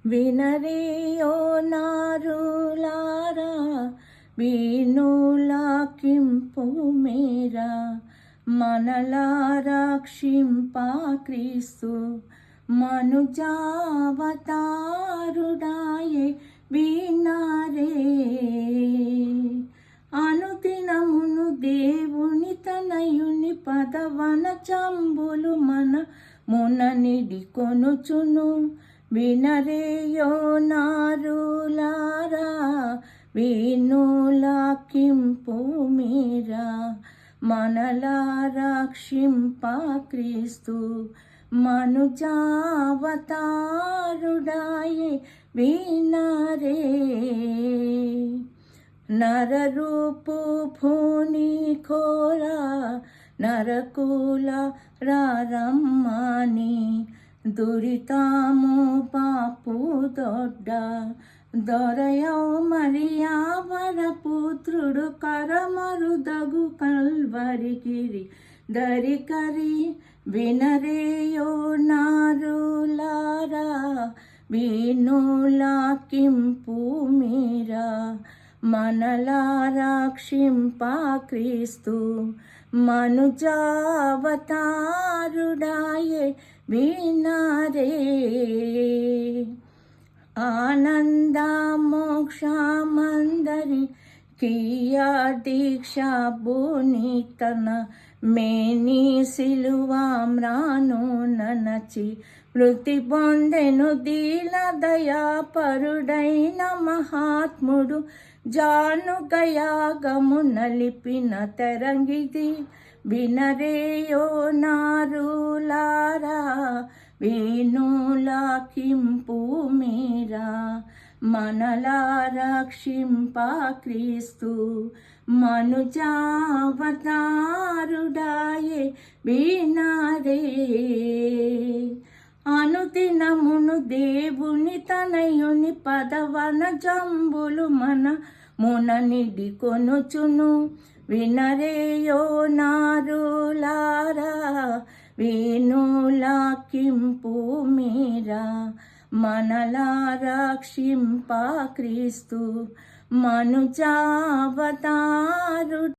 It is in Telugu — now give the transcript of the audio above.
వినరేయో నారులారా వీణులాకింపు మేరా మనలా రక్షింపా క్రీస్తు మనుజావతారుడాయే వినారే. అనుదినమును దేవుని తనయుని పదవన చంబులు మన ముననిడి కొనుచును. వినరేయో నారులారా వీణులాకింపు మీరా మనలా రక్షింపా క్రీస్తు మనుజావతారుడాయే వినరే. నరరూపు భూని కోరా నరకుల రారమ్మని దురితాము పాపు దొడ్డ దొరయౌ మరియావర పుత్రుడు కరమరుదగు కల్వరిగిరి దరికరి. వినరేయో నారులారా వీణులాకింపు మీరా మనలా రక్షింపా క్రీస్తు మనుజావతారుడాయే వినరే. ఆనంద మోక్షమందరి కియా దీక్ష భూనితన మేని సిలువామ్రాను ననచి మృతి పొందెను దీన దయాపరుడైన మహాత్ముడు జానుగయాగము నలిపిన తెరంగిది. వినరేయో నారులారా వీణులాకింపు మీరా మనలా రక్షింపా క్రీస్తు మనుజావతారుడాయే వినరే. అనుదినమును దేవుని తనయుని పదవన జంబులు మన ముననిడి కొనుచును. వినరేయో నారులారా వీణులాకింపు మీరా మనలా రక్షింపా క్రీస్తు మనుజావతారు.